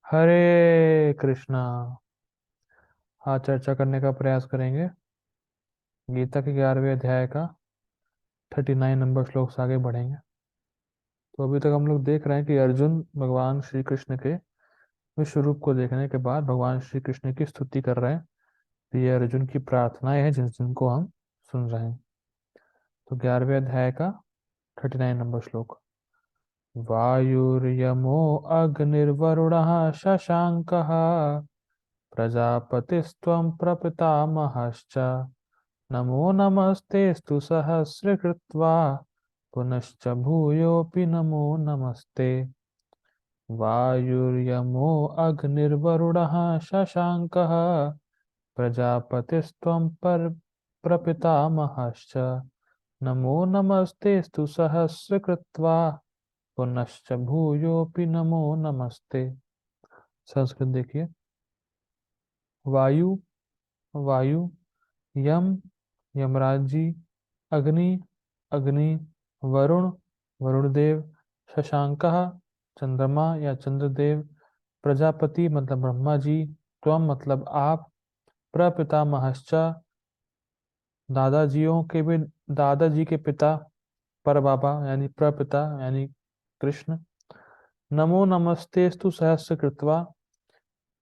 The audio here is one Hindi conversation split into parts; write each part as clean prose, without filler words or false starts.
हरे कृष्णा। आज चर्चा करने का प्रयास करेंगे गीता के 11वें अध्याय का 39 नंबर श्लोक से आगे बढ़ेंगे। तो अभी तक हम लोग देख रहे हैं कि अर्जुन भगवान श्री कृष्ण के विश्व रूप को देखने के बाद भगवान श्री कृष्ण की स्तुति कर रहे हैं। तो ये अर्जुन की प्रार्थनाएं हैं जिनको हम सुन रहे हैं। तो 11वें अध्याय का 39 नंबर श्लोक। वायुर्यमो अग्निर्वरुणः शशांकः प्रजापतिस्त्वं प्रपितामहश्च नमो नमस्तेस्तु सहस्रकृत्वा पुनश्च भूयोऽपि नमो नमस्ते। वायुर्यमो अग्निर्वरुणः शशांकः प्रजापतिस्त्वं प्रपितामहश्च नमो नमस्तेस्तु सहस्रकृत्वा पुनश्च भूयोऽपि नमो नमस्ते। संस्कृत देखिए। वायु वायु, यम यमराज जी, अग्नि अग्नि, वरुण वरुणदेव, शशांकः चंद्रमा या चंद्रदेव, प्रजापति मतलब ब्रह्मा जी, त्वम मतलब आप, प्रपितामहश्च दादाजियों के भी दादाजी के पिता, पर बाबा यानी प्रपिता यानी कृष्ण। नमो नमस्तेस्तु सहस्र कृत्वा।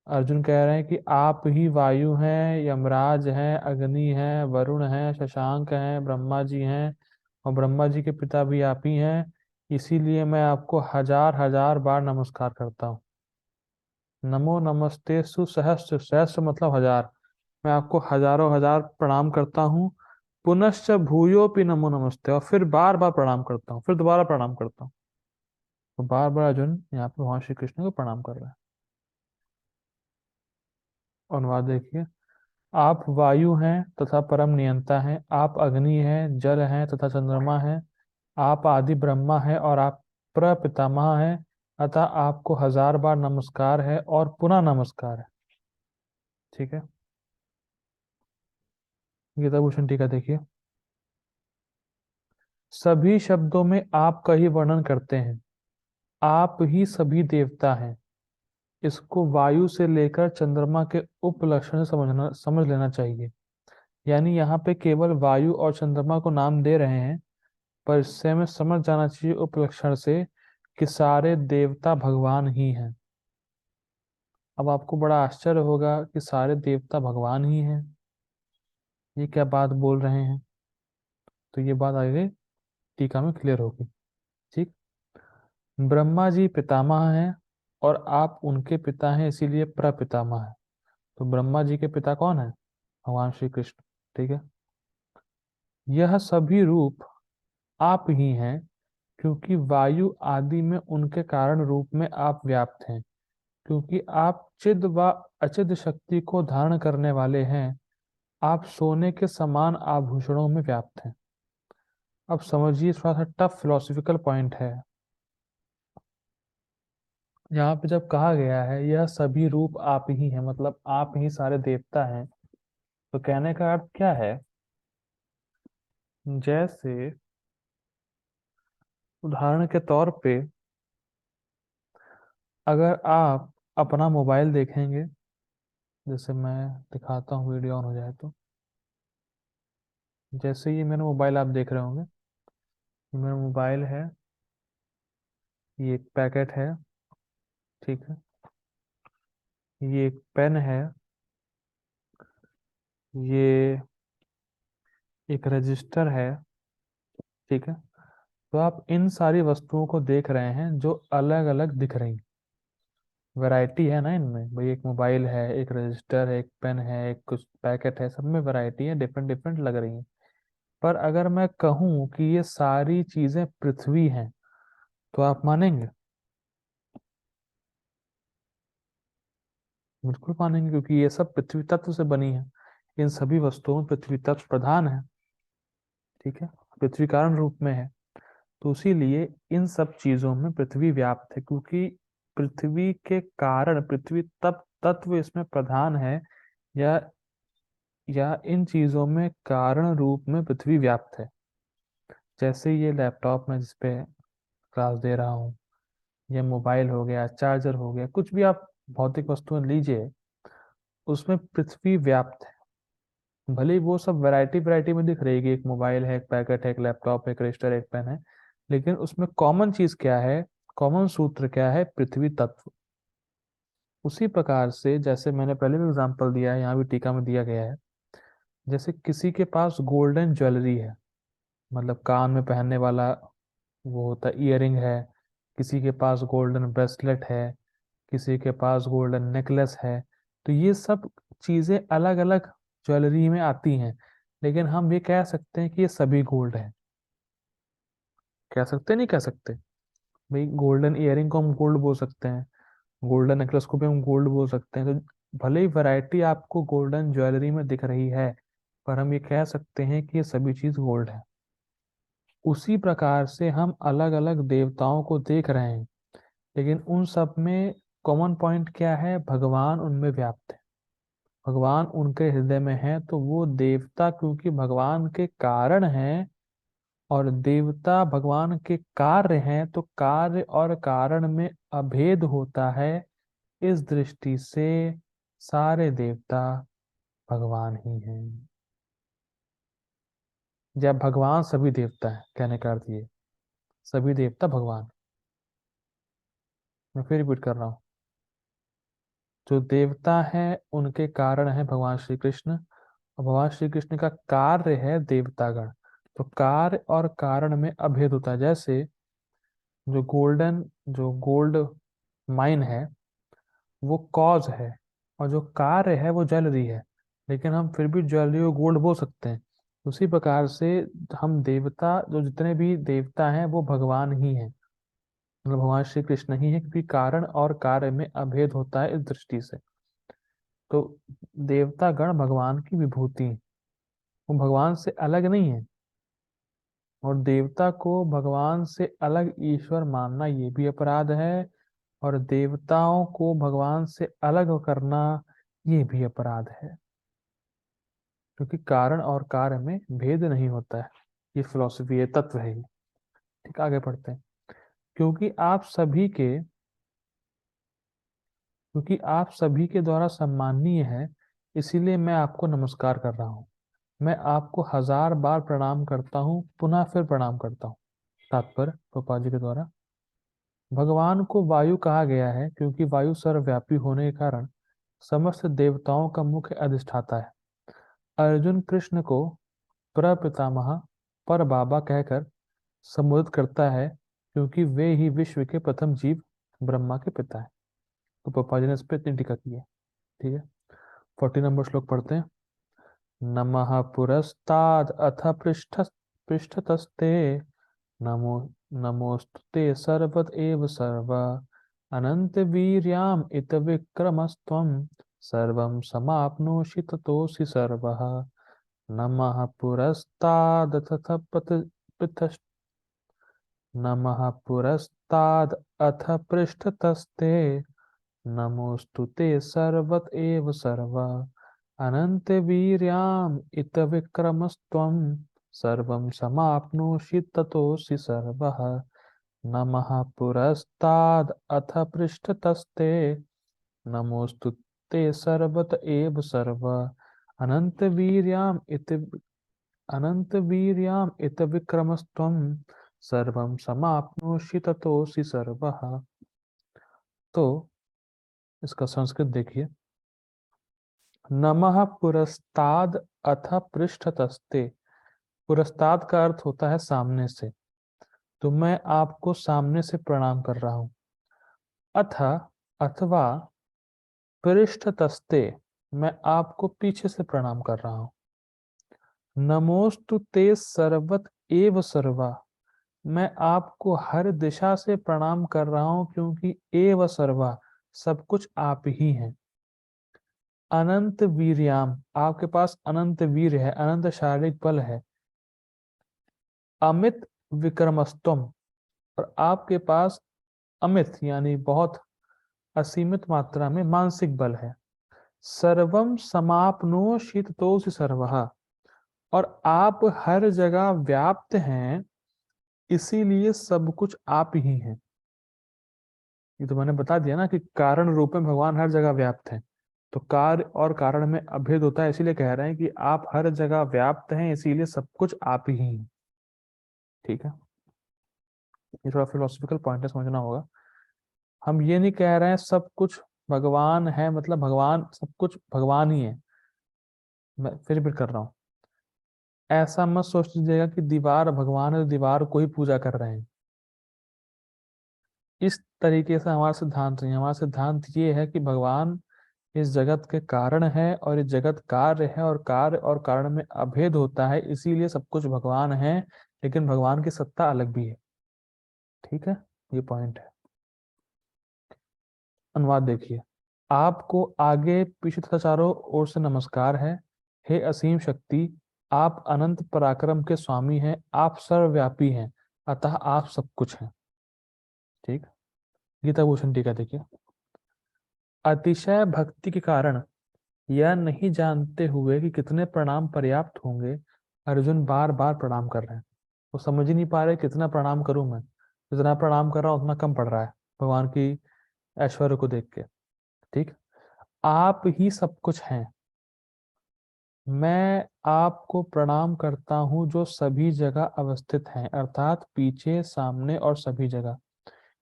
अर्जुन कह रहे हैं कि आप ही वायु हैं, यमराज हैं, अग्नि हैं, वरुण हैं, शशांक हैं, ब्रह्मा जी हैं और ब्रह्मा जी के पिता भी आप ही हैं। इसीलिए मैं आपको हजार हजार बार नमस्कार करता हूँ। नमो नमस्ते सुसहस्र, सहस्र मतलब हजार। मैं आपको हजारों हजार प्रणाम करता हूँ। पुनश्च भूयोपि नमो नमस्ते, और फिर बार बार प्रणाम करता हूँ, फिर दोबारा प्रणाम करता हूँ। तो बार बार अर्जुन यहाँ पे भगवान श्री कृष्ण को प्रणाम कर रहा है। अनुवाद देखिए। आप वायु हैं तथा परम नियंता हैं, आप अग्नि हैं, जल हैं तथा चंद्रमा हैं, आप आदि ब्रह्मा हैं और आप प्रपितामह हैं। अतः आपको हजार बार नमस्कार है और पुनः नमस्कार है। ठीक है। गीता भूषण टीका देखिए। सभी शब्दों में आप का ही वर्णन करते हैं, आप ही सभी देवता हैं। इसको वायु से लेकर चंद्रमा के उपलक्षण से समझ लेना चाहिए। यानी यहाँ पे केवल वायु और चंद्रमा को नाम दे रहे हैं, पर इससे हमें समझ जाना चाहिए उपलक्षण से कि सारे देवता भगवान ही हैं। अब आपको बड़ा आश्चर्य होगा कि सारे देवता भगवान ही हैं, ये क्या बात बोल रहे हैं। तो ये बात आगे टीका में क्लियर होगी। ठीक। ब्रह्मा जी पितामह हैं और आप उनके पिता हैं, इसीलिए प्रपितामह है। तो ब्रह्मा जी के पिता कौन है? भगवान श्री कृष्ण। ठीक है। यह सभी रूप आप ही हैं, क्योंकि वायु आदि में उनके कारण रूप में आप व्याप्त हैं। क्योंकि आप चिद व अचिद शक्ति को धारण करने वाले हैं, आप सोने के समान आभूषणों में व्याप्त हैं। अब समझिए, थोड़ा सा टफ फिलोसफिकल पॉइंट है। यहाँ पे जब कहा गया है यह सभी रूप आप ही हैं, मतलब आप ही सारे देवता हैं, तो कहने का अर्थ क्या है? जैसे उदाहरण के तौर पे अगर आप अपना मोबाइल देखेंगे, जैसे मैं दिखाता हूँ, वीडियो ऑन हो जाए तो। जैसे ये मेरा मोबाइल आप देख रहे होंगे, ये मेरा मोबाइल है, ये एक पैकेट है। ठीक है। ये एक पेन है, ये एक रजिस्टर है। ठीक है। तो आप इन सारी वस्तुओं को देख रहे हैं जो अलग अलग दिख रही हैं। वैरायटी है ना इनमें भाई, एक मोबाइल है, एक रजिस्टर है, एक पेन है, एक कुछ पैकेट है, सब में वैरायटी है, डिफरेंट डिफरेंट लग रही हैं। पर अगर मैं कहूँ कि ये सारी चीजें पृथ्वी हैं, तो आप मानेंगे? बिल्कुल मानेंगे, क्योंकि ये सब पृथ्वी तत्व से बनी है। इन सभी वस्तुओं में पृथ्वी तत्व प्रधान है। ठीक है। पृथ्वी कारण रूप में है। तो इसीलिए इन सब चीजों में पृथ्वी व्याप्त है, क्योंकि पृथ्वी के कारण पृथ्वी तप तत्व इसमें प्रधान है, या इन चीजों में कारण रूप में पृथ्वी व्याप्त है। जैसे ये लैपटॉप में जिसपे क्लास दे रहा हूँ, ये मोबाइल हो गया, चार्जर हो गया, कुछ भी आप भौतिक वस्तुएं लीजिए, उसमें पृथ्वी व्याप्त है। भले ही वो सब वैरायटी वैरायटी में दिख रही है कि एक मोबाइल है, एक पैकेट है, एक लैपटॉप है, एक रजिस्टर, एक पेन है, लेकिन उसमें कॉमन चीज क्या है, कॉमन सूत्र क्या है, पृथ्वी तत्व। उसी प्रकार से जैसे मैंने पहले भी एग्जांपल दिया है, यहाँ भी टीका में दिया गया है, जैसे किसी के पास गोल्डन ज्वेलरी है, मतलब कान में पहनने वाला वो होता है ईयरिंग है, किसी के पास गोल्डन ब्रेसलेट है, किसी के पास गोल्डन नेकलेस है, तो ये सब चीजें अलग अलग ज्वेलरी में आती हैं, लेकिन हम ये कह सकते हैं कि ये सभी गोल्ड है। कह सकते नहीं कह सकते? भाई गोल्डन ईयरिंग को हम गोल्ड बोल सकते हैं, गोल्डन नेकलेस को भी हम गोल्ड बोल सकते हैं, तो भले ही वैरायटी आपको गोल्डन ज्वेलरी में दिख रही है, पर हम ये कह सकते हैं कि ये सभी चीज गोल्ड है। उसी प्रकार से हम अलग अलग देवताओं को देख रहे हैं, लेकिन उन सब में कॉमन पॉइंट क्या है, भगवान उनमें व्याप्त है, भगवान उनके हृदय में है, तो वो देवता क्योंकि भगवान के कारण हैं, और देवता भगवान के कार्य हैं, तो कार्य और कारण में अभेद होता है। इस दृष्टि से सारे देवता भगवान ही हैं। जब भगवान सभी देवता है, कहने का अर्थ ये, सभी देवता भगवान। मैं फिर रिपीट कर रहा हूँ, जो देवता है उनके कारण है भगवान श्री कृष्ण, और भगवान श्री कृष्ण का कार्य है देवतागण। तो कार्य और कारण में अभेद होता है। जैसे जो गोल्ड माइन है वो कॉज है, और जो कार्य है वो ज्वेलरी है, लेकिन हम फिर भी ज्वेलरी को गोल्ड बोल सकते हैं। उसी प्रकार से हम देवता, जो जितने भी देवता हैं वो भगवान ही हैं, मतलब भगवान श्री कृष्ण ही है, क्योंकि कारण और कार्य में अभेद होता है इस दृष्टि से। तो देवता गण भगवान की विभूति हैं, वो भगवान से अलग नहीं है। और देवता को भगवान से अलग ईश्वर मानना ये भी अपराध है, और देवताओं को भगवान से अलग करना ये भी अपराध है, क्योंकि कारण और कार्य में भेद नहीं होता है। ये फिलॉसफी, ये तत्व है ये। ठीक, आगे पढ़ते हैं। क्योंकि आप सभी के क्योंकि आप सभी के द्वारा सम्माननीय है, इसीलिए मैं आपको नमस्कार कर रहा हूँ। मैं आपको 1000 बार प्रणाम करता हूँ, पुनः फिर प्रणाम करता हूँ। तात्पर्य प्रभुपाद जी के द्वारा, भगवान को वायु कहा गया है क्योंकि वायु सर्वव्यापी होने के कारण समस्त देवताओं का मुख्य अधिष्ठाता है। अर्जुन कृष्ण को प्रपितामह, पर बाबा कहकर संबोधित करता है, क्योंकि वे ही विश्व के प्रथम जीव ब्रह्मा के पिता है। तो पापा जी ने इस पर इतनी टीका की है। ठीक है, 40 नंबर श्लोक पढ़ते हैं। नमः पुरस्ताद अथ पृष्ठतस्ते, नमो नमोस्तुते सर्वत एव सर्व, अनंत वीर्याम इत विक्रमस्त्वं, सर्वं समाप्नोषि ततोऽसि सर्वः। नमः पुरस्तादथ पृष्ठ नमः पुरस्ताद अथ पृष्ठतस्ते, नमोस्तुते सर्वत एव सर्व, अनंत वीर्याम इत विक्रमस्त्वं, सर्वं समाप्नोषि ततोऽसि सर्वः। नमः पुरस्ताद अथ पृष्ठतस्ते, नमोस्तुते सर्वत एव सर्व, अनंत वीर्याम इत विक्रमस्त्वं, सर्वं समाप्नोषि ततोऽसि सर्वः। तो इसका संस्कृत देखिए। नमः पुरस्ताद अथ पृष्ठतस्ते, पुरस्ताद का अर्थ होता है सामने से, तो मैं आपको सामने से प्रणाम कर रहा हूं। अथ अथवा पृष्ठतस्ते, मैं आपको पीछे से प्रणाम कर रहा हूं। नमोस्तु ते सर्वत एव सर्वा, मैं आपको हर दिशा से प्रणाम कर रहा हूं, क्योंकि एव सर्वा, सब कुछ आप ही हैं। अनंत वीर्याम, आपके पास अनंत वीर है, अनंत शारीरिक बल है। अमित विक्रमस्तम, और आपके पास अमित यानी बहुत असीमित मात्रा में मानसिक बल है। सर्वम समाप्नोषित तोषि सर्वः, और आप हर जगह व्याप्त हैं, इसीलिए सब कुछ आप ही हैं। ये तो मैंने बता दिया ना कि कारण रूप में भगवान हर जगह व्याप्त है। तो कार्य और कारण में अभेद होता है, इसीलिए कह रहे हैं कि आप हर जगह व्याप्त हैं, इसीलिए सब कुछ आप ही हैं। ठीक है, ये थोड़ा फिलोसफिकल पॉइंट है, समझना होगा। हम ये नहीं कह रहे हैं सब कुछ भगवान है, मतलब भगवान सब कुछ भगवान ही है। मैं फिर रिपीट कर रहा हूँ, ऐसा मत सोच लीजिएगा कि दीवार भगवान है तो दीवार को ही पूजा कर रहे हैं। इस तरीके से हमारा सिद्धांत नहीं है। हमारा सिद्धांत ये है कि भगवान इस जगत के कारण है और इस जगत कार्य है, और कार्य और कारण में अभेद होता है, इसीलिए सब कुछ भगवान है। लेकिन भगवान की सत्ता अलग भी है। ठीक है, ये पॉइंट है। अनुवाद देखिए। आपको आगे पीछे तथा चारों ओर से नमस्कार है। हे असीम शक्ति, आप अनंत पराक्रम के स्वामी हैं, आप सर्वव्यापी हैं, अतः आप सब कुछ हैं। ठीक। गीता भूषण टीका देखिए। अतिशय भक्ति के कारण, यह नहीं जानते हुए कि कितने प्रणाम पर्याप्त होंगे, अर्जुन बार बार प्रणाम कर रहे हैं। वो समझ ही नहीं पा रहे कितना प्रणाम करूं मैं, जितना प्रणाम कर रहा हूं उतना कम पड़ रहा है भगवान की ऐश्वर्य को देख के। ठीक। आप ही सब कुछ हैं। मैं आपको प्रणाम करता हूं जो सभी जगह अवस्थित हैं, अर्थात पीछे, सामने और सभी जगह।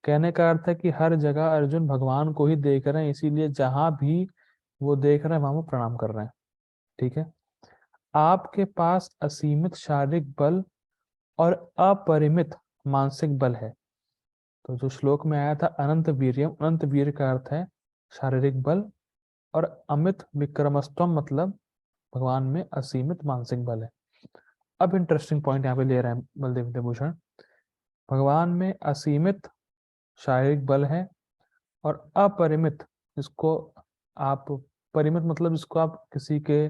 कहने का अर्थ है कि हर जगह अर्जुन भगवान को ही देख रहे हैं, इसीलिए जहां भी वो देख रहे हैं वहां वो प्रणाम कर रहे हैं। ठीक है। आपके पास असीमित शारीरिक बल और अपरिमित मानसिक बल है। तो जो श्लोक में आया था अनंत वीर्यम, अनंत वीर का अर्थ है शारीरिक बल, और अमित विक्रमस्तम मतलब भगवान में असीमित मानसिक बल है। अब इंटरेस्टिंग पॉइंट यहाँ पे ले रहे हैं बलदेव विद्याभूषण। भगवान में असीमित शारीरिक बल है और अपरिमित, जिसको आप, परिमित मतलब जिसको आप किसी के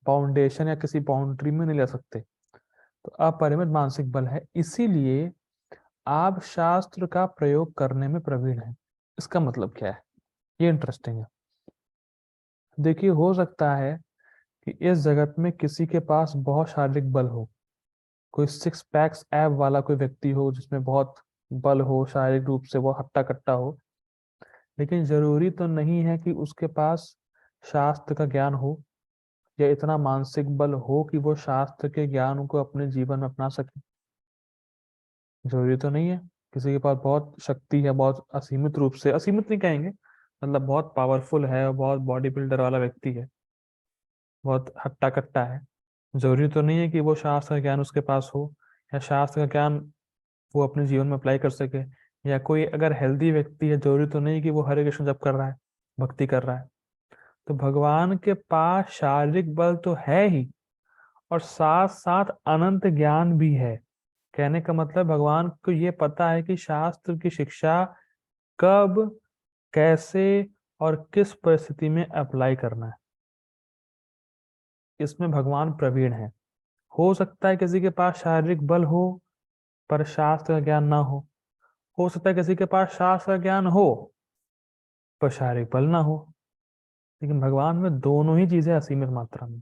फाउंडेशन या किसी बाउंड्री में नहीं ले सकते, तो अपरिमित मानसिक बल है, इसीलिए आप शास्त्र का प्रयोग करने में प्रवीण हैं। इसका मतलब क्या है, ये इंटरेस्टिंग है। देखिए, हो सकता है कि इस जगत में किसी के पास बहुत शारीरिक बल हो, कोई सिक्स पैक्स एब वाला कोई व्यक्ति हो जिसमें बहुत बल हो, शारीरिक रूप से वो हट्टा कट्टा हो, लेकिन जरूरी तो नहीं है कि उसके पास शास्त्र का ज्ञान हो या इतना मानसिक बल हो कि वो शास्त्र के ज्ञान को अपने जीवन में अपना सके। जरूरी तो नहीं है। किसी के पास बहुत शक्ति है, बहुत असीमित रूप से, असीमित नहीं कहेंगे, मतलब बहुत पावरफुल है, बहुत बॉडी बिल्डर वाला व्यक्ति है, बहुत हट्टा कट्टा है। जरूरी तो नहीं है कि वो शास्त्र का ज्ञान उसके पास हो या शास्त्र का ज्ञान वो अपने जीवन में अप्लाई कर सके। या कोई अगर हेल्दी व्यक्ति है, जरूरी तो नहीं कि वो हरे कृष्ण जप कर रहा है, भक्ति कर रहा है। तो भगवान के पास शारीरिक बल तो है ही, और साथ साथ अनंत ज्ञान भी है। कहने का मतलब भगवान को ये पता है कि शास्त्र की शिक्षा कब, कैसे और किस परिस्थिति में अप्लाई करना है। इसमें भगवान प्रवीण है। हो सकता है किसी के पास शारीरिक बल हो पर शास्त्र का ज्ञान ना हो सकता है किसी के पास शास्त्र का ज्ञान हो पर शारीरिक बल ना हो। लेकिन भगवान में दोनों ही चीजें असीमित मात्रा में,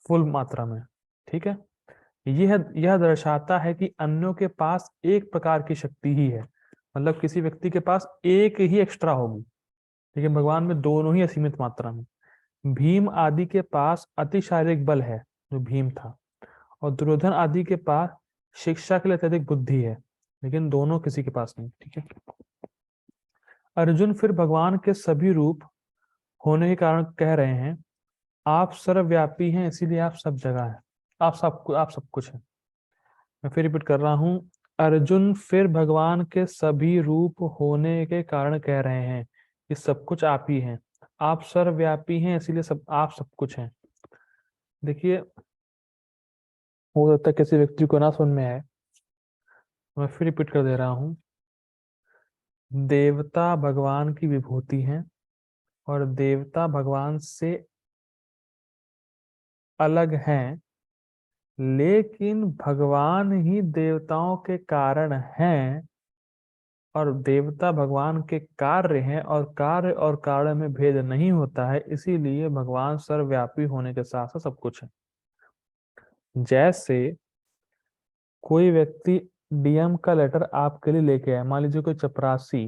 फुल मात्रा में। ठीक है। यह दर्शाता है कि अन्यों के पास एक प्रकार की शक्ति ही है, मतलब किसी व्यक्ति के पास एक ही एक्स्ट्रा होगी, लेकिन भगवान में दोनों ही असीमित मात्रा में। भीम आदि के पास अति शारीरिक बल है, जो भीम था, और दुर्योधन आदि के पास शिक्षा के लिए अत्यधिक बुद्धि है, लेकिन दोनों किसी के पास नहीं। ठीक है। अर्जुन फिर भगवान के सभी रूप होने के कारण कह रहे हैं, आप सर्वव्यापी हैं, इसीलिए आप सब जगह हैं, आप सब कुछ हैं। मैं फिर रिपीट कर रहा हूं। अर्जुन फिर भगवान के सभी रूप होने के कारण कह रहे हैं कि सब कुछ आप ही हैं, आप सर्वव्यापी हैं, इसीलिए सब आप सब कुछ हैं। देखिए, हो सकता है किसी व्यक्ति को ना समझ में आए, मैं फिर रिपीट कर दे रहा हूँ। देवता भगवान की विभूति हैं, और देवता भगवान से अलग हैं, लेकिन भगवान ही देवताओं के कारण हैं, और देवता भगवान के कार्य हैं, और कार्य और कारण में भेद नहीं होता है, इसीलिए भगवान सर्वव्यापी होने के साथ साथ सब कुछ है। जैसे कोई व्यक्ति डीएम का लेटर आपके लिए लेके आए, मान लीजिए कोई चपरासी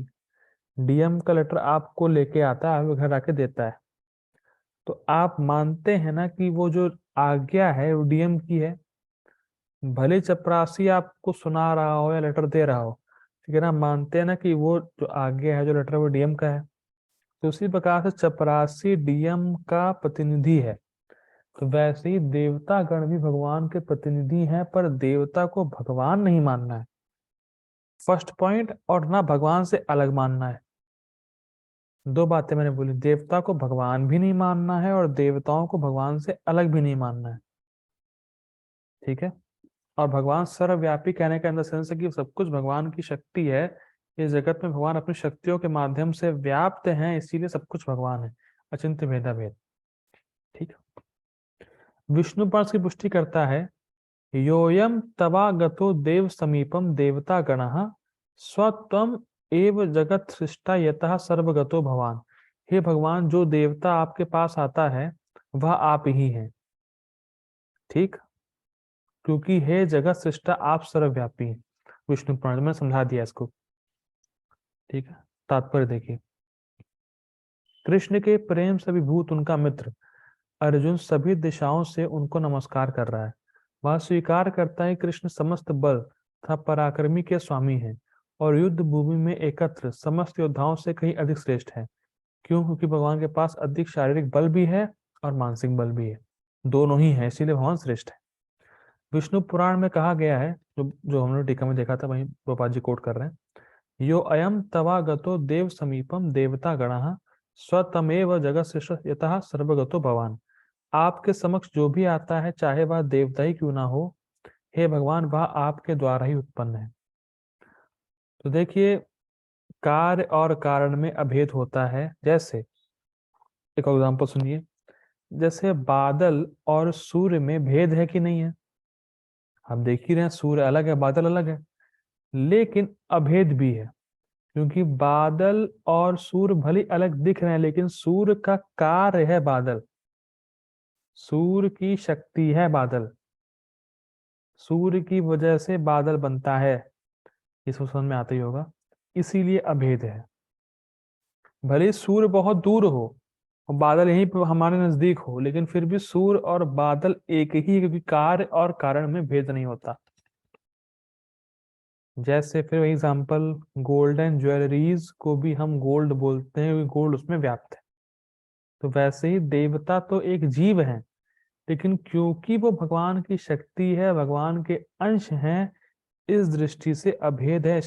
डीएम का लेटर आपको लेके आता है, आपके घर आके देता है, तो आप मानते हैं ना कि वो जो आज्ञा है वो डीएम की है। भले चपरासी आपको सुना रहा हो या लेटर दे रहा हो, लेकिन आप मानते हैं ना कि वो जो आज्ञा है, जो लेटर है, वो डीएम का है। तो उसी प्रकार से चपरासी डीएम का प्रतिनिधि है। तो वैसे ही देवता गण भी भगवान के प्रतिनिधि हैं, पर देवता को भगवान नहीं मानना है, फर्स्ट पॉइंट। और ना भगवान से अलग मानना है। दो बातें मैंने बोली, देवता को भगवान भी नहीं मानना है और देवताओं को भगवान से अलग भी नहीं मानना है। ठीक है। और भगवान सर्वव्यापी कहने का इन द सेंस है कि सब कुछ भगवान की शक्ति है। इस जगत में भगवान अपनी शक्तियों के माध्यम से व्याप्त हैं, इसीलिए सब कुछ भगवान है, अचिंत्य भेदा भेद। ठीक है। विष्णु पार्ष की पुष्टि करता है, योयम तवागतो देव समीपम देवता गणः स्वत्वम एव जगत सृष्टा यतः सर्वगतो भवान। हे भगवान, जो देवता आपके पास आता है वह आप ही हैं। ठीक। क्योंकि हे जगत सृष्टा, आप सर्वव्यापी हैं। विष्णु पुराण में समझा दिया इसको। ठीक है। तात्पर्य देखिए, कृष्ण के प्रेम से विभूत उनका मित्र अर्जुन सभी दिशाओं से उनको नमस्कार कर रहा है। वह स्वीकार करता है कृष्ण समस्त बल तथा पराक्रमी के स्वामी हैं और युद्ध भूमि में एकत्र समस्त योद्धाओं से कहीं अधिक श्रेष्ठ है। क्यों? क्योंकि भगवान के पास अधिक शारीरिक बल भी है और मानसिक बल भी है, दोनों ही है, इसीलिए भगवान श्रेष्ठ है। विष्णु पुराण में कहा गया है, जो जो हमने टीका में देखा था, वही गोपाल जी कोट कर रहे हैं, यो अयम तवागतो देव समीपम देवता गणः स्वतमेव जगत श्रेष्ठ यतः सर्वगतो भवान। आपके समक्ष जो भी आता है, चाहे वह देवता ही क्यों ना हो, हे भगवान, वह आपके द्वारा ही उत्पन्न है। तो देखिए, कार्य और कारण में अभेद होता है। जैसे एक एग्जांपल सुनिए, जैसे बादल और सूर्य में भेद है कि नहीं है? हम देख ही रहे हैं, सूर्य अलग है, बादल अलग है, लेकिन अभेद भी है। क्योंकि बादल और सूर्य भले अलग दिख रहे हैं, लेकिन सूर्य का कार्य है बादल, सूर्य की शक्ति है बादल, सूर्य की वजह से बादल बनता है। इसको समझ में आता ही होगा। इसीलिए अभेद है। भले सूर्य बहुत दूर हो और बादल यहीं पर हमारे नजदीक हो, लेकिन फिर भी सूर्य और बादल एक ही है, क्योंकि कार्य और कारण में भेद नहीं होता। जैसे फिर एग्जांपल, गोल्डन ज्वेलरीज को भी हम गोल्ड बोलते हैं, क्योंकि गोल्ड उसमें व्याप्त है। तो वैसे ही देवता तो एक जीव है, लेकिन क्योंकि वो भगवान की शक्ति है, भगवान के अंश हैं, इस दृष्टि से अभेद है।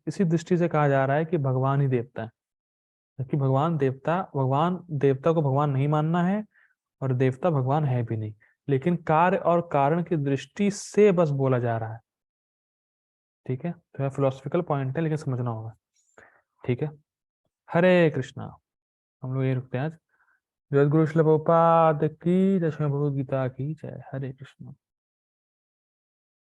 इसी दृष्टि से कहा जा रहा है कि भगवान ही देवता है। क्योंकि भगवान देवता को भगवान नहीं मानना है और देवता भगवान है भी नहीं, लेकिन कार्य और कारण की दृष्टि से बस बोला जा रहा है। ठीक है। तो फिलोसफिकल पॉइंट है, लेकिन समझना होगा। ठीक है। हरे कृष्णा। हम लोग ये रुकते हैं आज। जगद्गुरु श्रील प्रभुपाद की जय, श्रीमद् भगवद गीता की जय। हरे कृष्णा।